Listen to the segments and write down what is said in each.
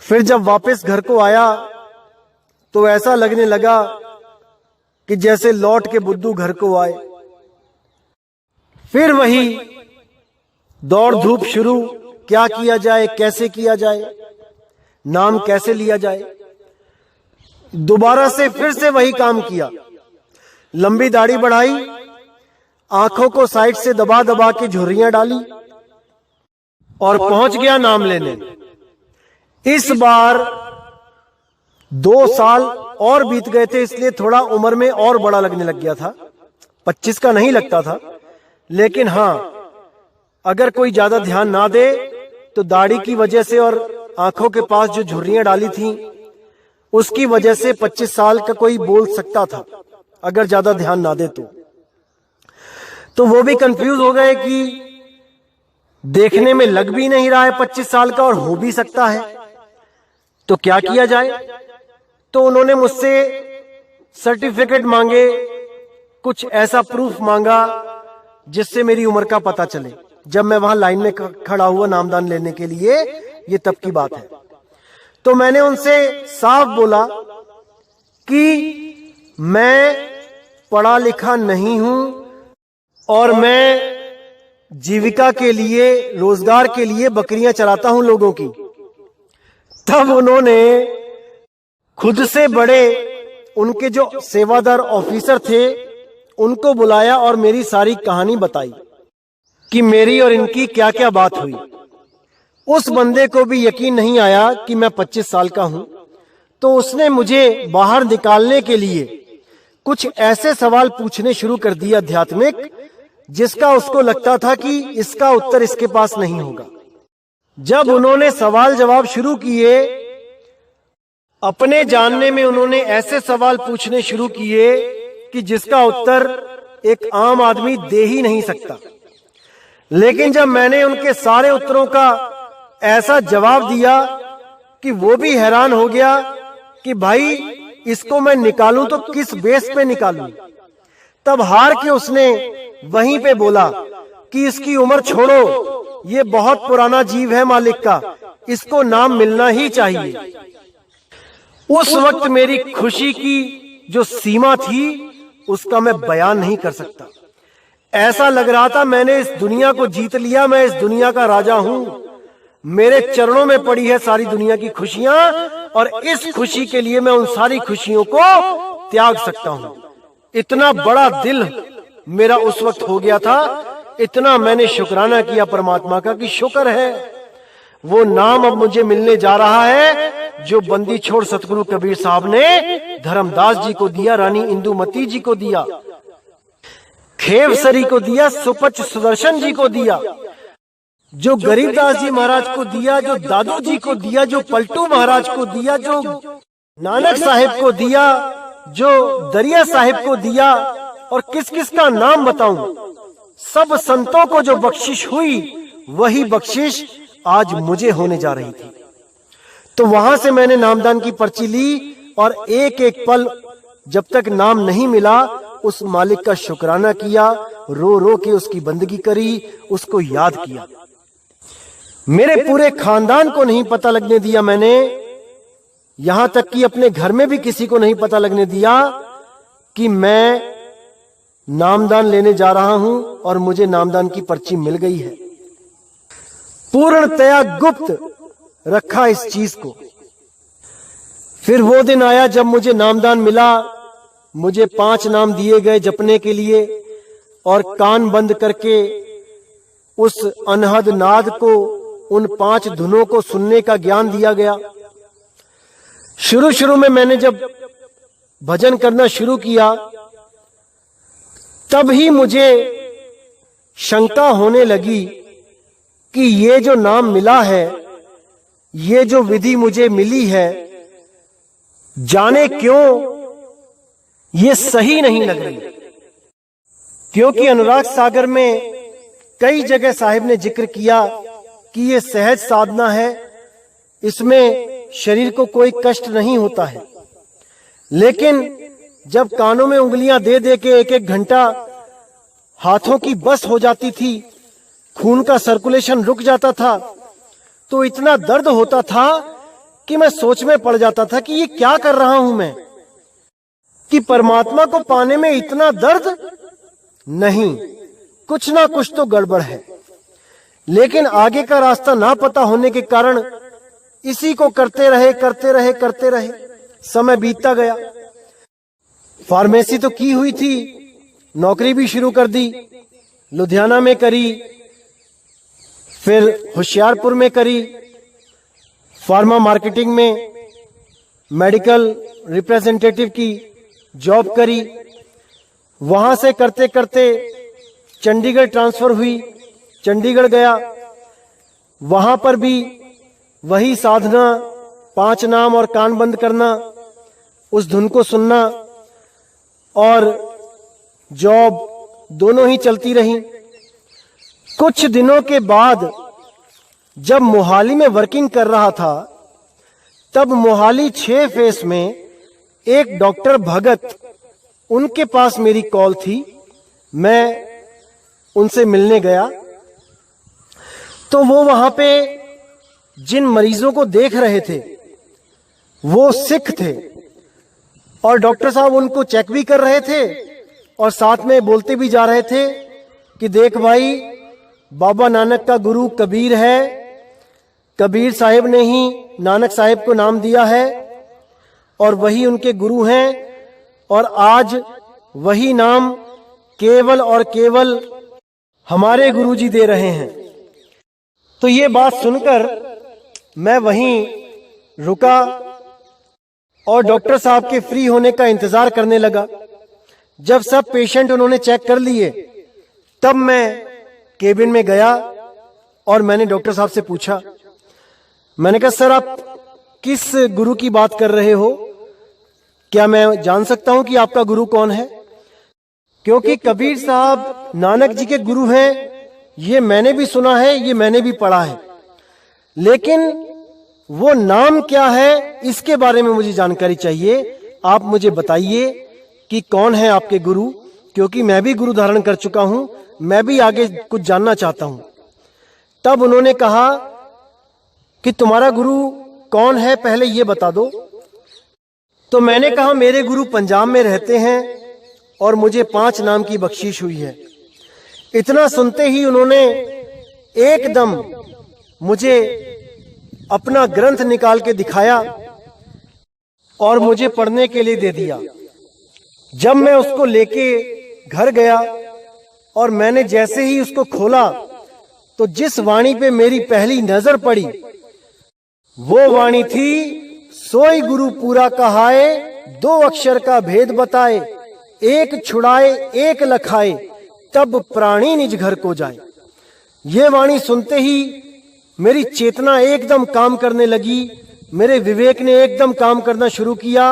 फिर जब वापस घर को आया तो ऐसा लगने लगा कि जैसे लौट के बुद्धू घर को आए। फिर वही दौड़ धूप शुरू, क्या किया जाए, कैसे किया जाए, नाम कैसे लिया जाए। दोबारा से फिर से वही काम किया, लंबी दाढ़ी बढ़ाई, आंखों को साइड से दबा दबा के झुर्रियां डाली और पहुंच गया नाम लेने। इस बार 2 साल और बीत गए थे, इसलिए थोड़ा उम्र में और बड़ा लगने लग गया था। 25 का नहीं लगता था, लेकिन हां, अगर कोई ज्यादा ध्यान ना दे तो दाढ़ी की वजह से और आंखों के पास जो झुर्रियां डाली थी उसकी वजह से 25 साल का कोई बोल सकता था, अगर ज्यादा ध्यान ना दे तो वो भी कंफ्यूज हो गए कि देखने में लग भी नहीं रहा है 25 साल का और हो भी सकता है, तो क्या किया जाए। तो उन्होंने मुझसे सर्टिफिकेट मांगे, कुछ ऐसा प्रूफ मांगा जिससे मेरी उम्र का पता चले। जब मैं वहां लाइन में खड़ा हुआ नामदान लेने के लिए, ये तब की बात है। तो मैंने उनसे साफ बोला कि मैं पढ़ा लिखा नहीं हूं और मैं जीविका के लिए, रोजगार के लिए बकरियां चराता हूं लोगों की। तब उन्होंने खुद से बड़े उनके जो सेवादार ऑफिसर थे उनको बुलाया और मेरी सारी कहानी बताई कि मेरी और इनकी क्या क्या बात हुई। उस बंदे को भी यकीन नहीं आया कि मैं 25 साल का हूं, तो उसने मुझे बाहर निकालने के लिए कुछ ऐसे सवाल पूछने शुरू कर दिए आध्यात्मिक, जिसका उसको लगता था कि इसका उत्तर इसके पास नहीं होगा। जब उन्होंने सवाल जवाब शुरू किए, अपने जानने में उन्होंने ऐसे सवाल पूछने शुरू किए कि जिसका उत्तर एक आम आदमी दे ही नहीं सकता। लेकिन जब मैंने उनके सारे उत्तरों का ऐसा जवाब दिया कि वो भी हैरान हो गया कि भाई इसको मैं निकालूं तो किस बेस पे निकालूं। तब हार के उसने वहीं पे बोला कि इसकी उम्र छोड़ो, ये बहुत पुराना जीव है मालिक का, इसको नाम मिलना ही चाहिए। उस वक्त मेरी खुशी की जो सीमा थी उसका मैं बयान नहीं कर सकता। ऐसा लग रहा था मैंने इस दुनिया को जीत लिया, मैं इस दुनिया का राजा हूं, मेरे चरणों में पड़ी है सारी दुनिया की खुशियां और इस खुशी के लिए मैं उन सारी खुशियों को त्याग सकता हूं। इतना बड़ा दिल मेरा उस वक्त हो गया था, इतना मैंने शुक्राना किया परमात्मा का कि शुक्र है वो नाम अब मुझे मिलने जा रहा है जो बंदी छोड़ सतगुरु कबीर साहब ने धर्मदास जी को दिया, रानी इंदुमती जी को दिया, खेवसरी को दिया, सुपच सुदर्शन जी को दिया, जो गरीबदास जी महाराज को दिया, जो दादू जी को दिया, जो पलटू महाराज को दिया, जो नानक साहिब को दिया, जो दरिया साहिब को दिया, और किस किस का नाम बताऊं। सब संतों को जो बख्शिश हुई वही बख्शिश आज मुझे होने जा रही थी। तो वहां से मैंने नामदान की पर्ची ली और एक एक पल जब तक नाम नहीं मिला उस मालिक का शुक्राना किया, रो रो के उसकी बंदगी करी, उसको याद किया। मेरे पूरे खानदान को नहीं पता लगने दिया मैंने, यहां तक कि अपने घर में भी किसी को नहीं पता लगने दिया कि मैं नामदान लेने जा रहा हूं और मुझे नामदान की पर्ची मिल गई है। पूर्णतया गुप्त रखा इस चीज को। फिर वो दिन आया जब मुझे नामदान मिला, मुझे 5 नाम दिए गए जपने के लिए और कान बंद करके उस अनहद नाद को, उन 5 धुनों को सुनने का ज्ञान दिया गया। शुरू में मैंने जब भजन करना शुरू किया तब ही मुझे शंका होने लगी कि ये जो नाम मिला है, ये जो विधि मुझे मिली है, जाने क्यों ये सही नहीं लग रही। क्योंकि अनुराग सागर में कई जगह साहिब ने जिक्र किया कि ये सहज साधना है, इसमें शरीर को कोई कष्ट नहीं होता है। लेकिन जब कानों में उंगलियां दे दे के 1-1 घंटा हाथों की बस हो जाती थी, खून का सर्कुलेशन रुक जाता था, तो इतना दर्द होता था कि मैं सोच में पड़ जाता था कि ये क्या कर रहा हूं मैं, कि परमात्मा को पाने में इतना दर्द, नहीं, कुछ ना कुछ तो गड़बड़ है। लेकिन आगे का रास्ता ना पता होने के कारण इसी को करते रहे, समय बीतता गया। फार्मेसी तो की हुई थी, नौकरी भी शुरू कर दी, लुधियाना में करी, फिर होशियारपुर में करी, फार्मा मार्केटिंग में मेडिकल रिप्रेजेंटेटिव की जॉब करी। वहां से करते करते चंडीगढ़ ट्रांसफर हुई, चंडीगढ़ गया, वहां पर भी वही साधना, 5 नाम और कान बंद करना, उस धुन को सुनना और जॉब दोनों ही चलती रही। कुछ दिनों के बाद जब मोहाली में वर्किंग कर रहा था, तब मोहाली 6 फेस में एक डॉक्टर भगत, उनके पास मेरी कॉल थी। मैं उनसे मिलने गया तो वो वहां पे जिन मरीजों को देख रहे थे वो सिख थे, और डॉक्टर साहब उनको चेक भी कर रहे थे और साथ में बोलते भी जा रहे थे कि देख भाई, बाबा नानक का गुरु कबीर है, कबीर साहिब ने ही नानक साहिब को नाम दिया है और वही उनके गुरु हैं, और आज वही नाम केवल और केवल हमारे गुरुजी दे रहे हैं। तो ये बात सुनकर मैं वहीं रुका और डॉक्टर साहब के फ्री होने का इंतजार करने लगा। जब सब पेशेंट उन्होंने चेक कर लिए, तब मैं केबिन में गया और मैंने डॉक्टर साहब से पूछा, मैंने कहा सर आप किस गुरु की बात कर रहे हो, क्या मैं जान सकता हूं कि आपका गुरु कौन है? क्योंकि कबीर साहब नानक जी के गुरु हैं, ये मैंने भी सुना है, ये मैंने भी पढ़ा है, लेकिन वो नाम क्या है इसके बारे में मुझे जानकारी चाहिए। आप मुझे बताइए कि कौन है आपके गुरु, क्योंकि मैं भी गुरु धारण कर चुका हूं, मैं भी आगे कुछ जानना चाहता हूं। तब उन्होंने कहा कि तुम्हारा गुरु कौन है, पहले ये बता दो। तो मैंने कहा मेरे गुरु पंजाब में रहते हैं और मुझे 5 नाम की बख्शीश हुई है। इतना सुनते ही उन्होंने एकदम मुझे अपना ग्रंथ निकाल के दिखाया और मुझे पढ़ने के लिए दे दिया। जब मैं उसको लेके घर गया और मैंने जैसे ही उसको खोला, तो जिस वाणी पे मेरी पहली नजर पड़ी वो वाणी थी, सोई गुरु पूरा कहाए, 2 अक्षर का भेद बताए, एक छुड़ाए एक लखाए, तब प्राणी निज घर को जाए। ये वाणी सुनते ही मेरी चेतना एकदम काम करने लगी, मेरे विवेक ने एकदम काम करना शुरू किया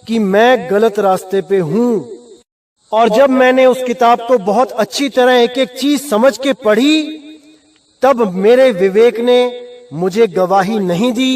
कि मैं गलत रास्ते पे हूं। और जब मैंने उस किताब को बहुत अच्छी तरह एक एक चीज समझ के पढ़ी, तब मेरे विवेक ने मुझे गवाही नहीं दी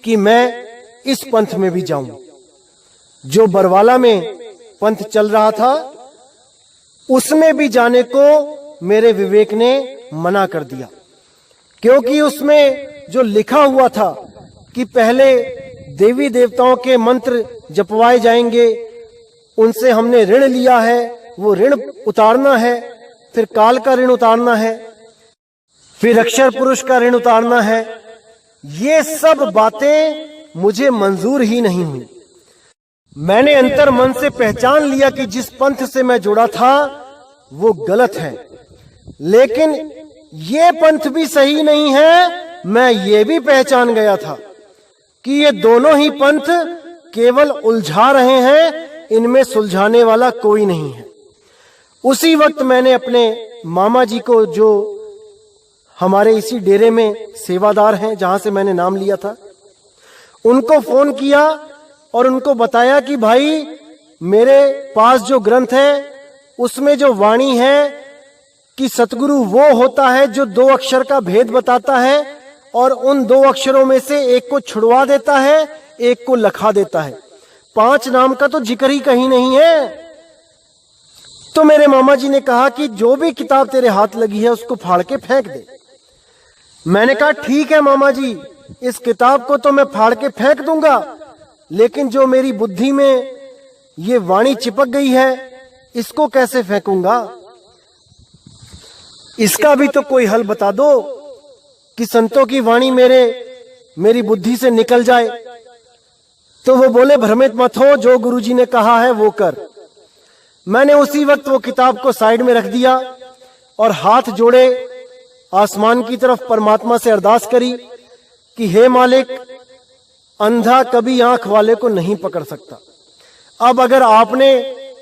कि मैं इस पंथ में भी जाऊं। जो बरवाला में पंथ चल रहा था उसमें भी जाने को मेरे विवेक ने मना कर दिया, क्योंकि उसमें जो लिखा हुआ था कि पहले देवी देवताओं के मंत्र जपवाए जाएंगे, उनसे हमने ऋण लिया है, वो ऋण उतारना है, फिर काल का ऋण उतारना है, फिर अक्षर पुरुष का ऋण उतारना है, ये सब बातें मुझे मंजूर ही नहीं हुई। मैंने अंतर मन से पहचान लिया कि जिस पंथ से मैं जुड़ा था वो गलत है, लेकिन ये पंथ भी सही नहीं है। मैं ये भी पहचान गया था कि ये दोनों ही पंथ केवल उलझा रहे हैं, इनमें सुलझाने वाला कोई नहीं है। उसी वक्त मैंने अपने मामा जी को, जो हमारे इसी डेरे में सेवादार हैं जहां से मैंने नाम लिया था, उनको फोन किया और उनको बताया कि भाई मेरे पास जो ग्रंथ है उसमें जो वाणी है कि सतगुरु वो होता है जो 2 अक्षर का भेद बताता है और उन 2 अक्षरों में से एक को छुड़वा देता है, एक को लखा देता है। 5 नाम का तो जिक्र ही कहीं नहीं है। तो मेरे मामा जी ने कहा कि जो भी किताब तेरे हाथ लगी है उसको फाड़ के फेंक दे। मैंने कहा ठीक है मामा जी, इस किताब को तो मैं फाड़ के फेंक दूंगा, लेकिन जो मेरी बुद्धि में ये वाणी चिपक गई है, इसको कैसे फेंकूंगा? इसका भी तो कोई हल बता दो कि संतों की वाणी मेरी बुद्धि से निकल जाए। तो वो बोले, भ्रमित मत हो, जो गुरुजी ने कहा है वो कर। मैंने उसी वक्त वो किताब को साइड में रख दिया और हाथ जोड़े आसमान की तरफ परमात्मा से अरदास करी कि हे मालिक, अंधा कभी आंख वाले को नहीं पकड़ सकता। अब अगर आपने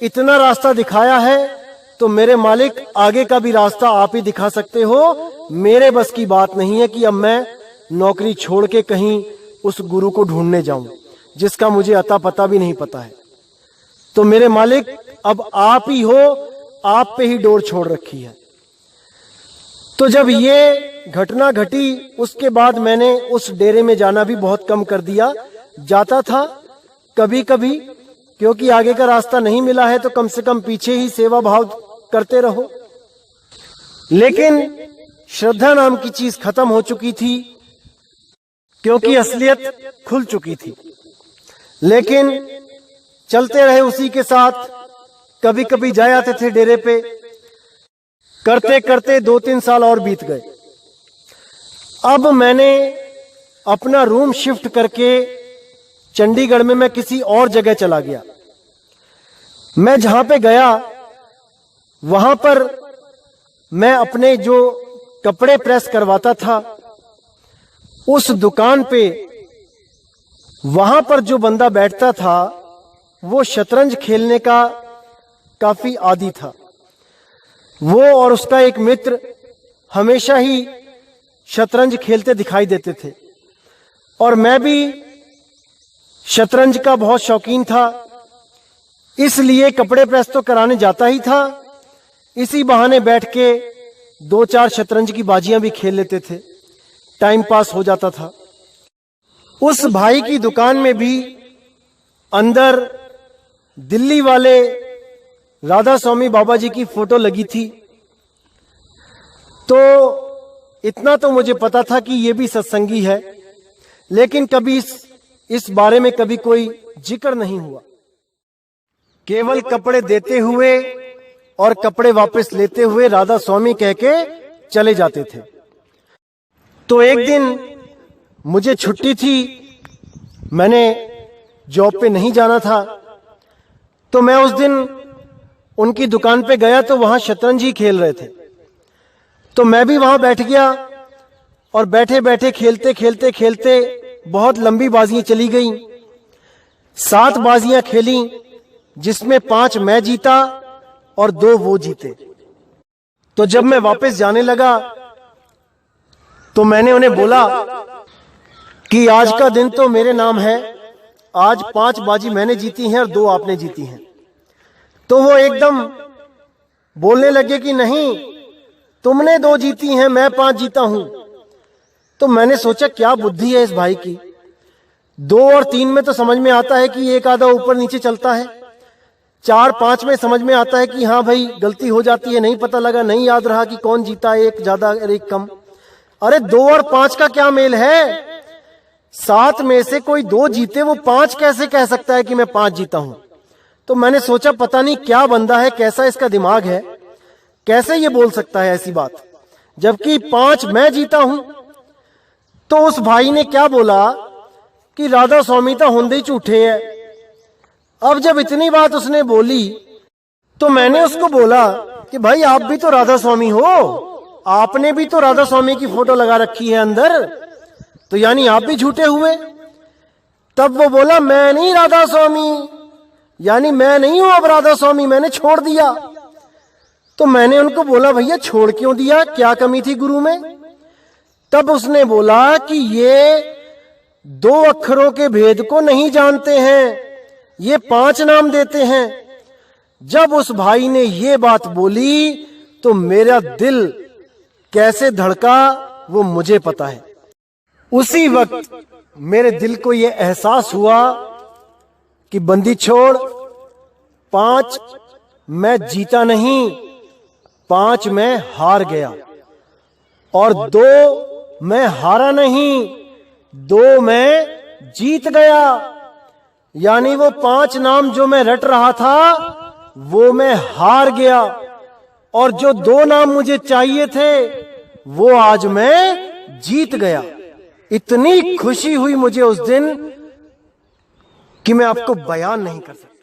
इतना रास्ता दिखाया है तो मेरे मालिक आगे का भी रास्ता आप ही दिखा सकते हो। मेरे बस की बात नहीं है कि अब मैं नौकरी छोड़ के कहीं उस गुरु को ढूंढने जाऊं जिसका मुझे अता पता भी नहीं पता है। तो मेरे मालिक, अब आप ही हो, आप पे ही डोर छोड़ रखी है। तो जब ये घटना घटी, उसके बाद मैंने उस डेरे में जाना भी बहुत कम कर दिया। जाता था कभी कभी, क्योंकि आगे का रास्ता नहीं मिला है तो कम से कम पीछे ही सेवा भाव करते रहो। लेकिन श्रद्धा नाम की चीज खत्म हो चुकी थी, क्योंकि असलियत खुल चुकी थी। लेकिन चलते रहे उसी के साथ। कभी कभी जाए आते थे डेरे पे। करते करते 2-3 साल और बीत गए। अब मैंने अपना रूम शिफ्ट करके चंडीगढ़ में मैं किसी और जगह चला गया। मैं जहां पे गया वहां पर मैं अपने जो कपड़े प्रेस करवाता था, उस दुकान पे वहां पर जो बंदा बैठता था वो शतरंज खेलने का काफी आदी था। वो और उसका एक मित्र हमेशा ही शतरंज खेलते दिखाई देते थे और मैं भी शतरंज का बहुत शौकीन था, इसलिए कपड़े प्रेस तो कराने जाता ही था। इसी बहाने बैठ के 2-4 शतरंज की बाजियां भी खेल लेते थे, टाइम पास हो जाता था। उस भाई की दुकान में भी अंदर दिल्ली वाले राधा स्वामी बाबा जी की फोटो लगी थी। तो इतना तो मुझे पता था कि ये भी सत्संगी है, लेकिन कभी इस बारे में कभी कोई जिक्र नहीं हुआ। केवल कपड़े देते हुए और कपड़े वापस लेते हुए राधा स्वामी कह के चले जाते थे। तो एक दिन मुझे छुट्टी थी, मैंने जॉब पे नहीं जाना था, तो मैं उस दिन उनकी दुकान पे गया तो वहां शतरंज ही खेल रहे थे। तो मैं भी वहां बैठ गया और बैठे बैठे खेलते खेलते खेलते बहुत लंबी बाजियां चली गई। 7 बाजियां खेली, जिसमें 5 मैं जीता और 2 वो जीते। तो जब मैं वापस जाने लगा तो मैंने उन्हें बोला कि आज का दिन तो मेरे नाम है, आज 5 बाजी मैंने जीती हैं और 2 आपने जीती हैं। तो वो एकदम बोलने लगे कि नहीं, तुमने 2 जीती हैं, मैं 5 जीता हूं। तो मैंने सोचा क्या बुद्धि है इस भाई की। 2 और 3 में तो समझ में आता है कि एक आधा ऊपर नीचे चलता है, 4-5 में समझ में आता है कि हाँ भाई गलती हो जाती है, नहीं पता लगा, नहीं याद रहा कि कौन जीता, एक ज्यादा और एक कम। अरे 2 और 5 का क्या मेल है? 7 में से कोई 2 जीते, वो 5 कैसे कह सकता है कि मैं 5 जीता हूं? तो मैंने सोचा पता नहीं क्या बंदा है, कैसा इसका दिमाग है, कैसे ये बोल सकता है ऐसी बात, जबकि 5 मैं जीता हूं। तो उस भाई ने क्या बोला कि राधा स्वामी तो होंदे ही झूठे है। अब जब इतनी बात उसने बोली तो मैंने उसको बोला कि भाई आप भी तो राधा स्वामी हो, आपने भी तो राधा स्वामी की फोटो लगा रखी है अंदर, तो यानी आप भी झूठे हुए। तब वो बोला मैं नहीं राधा स्वामी, यानी मैं नहीं हूं अब राधा स्वामी, मैंने छोड़ दिया। तो मैंने उनको बोला भैया छोड़ क्यों दिया, क्या कमी थी गुरु में? तब उसने बोला कि ये 2 अक्षरों के भेद को नहीं जानते हैं, ये 5 नाम देते हैं। जब उस भाई ने ये बात बोली तो मेरा दिल कैसे धड़का वो मुझे पता है। उसी वक्त मेरे दिल को ये एहसास हुआ कि बंदी छोड़, 5 मैं जीता नहीं, 5 मैं हार गया, और 2 मैं हारा नहीं, 2 मैं जीत गया। यानी वो 5 नाम जो मैं रट रहा था वो मैं हार गया, और जो 2 नाम मुझे चाहिए थे वो आज मैं जीत गया। इतनी खुशी हुई मुझे उस दिन कि मैं आपको बयान नहीं कर सकता।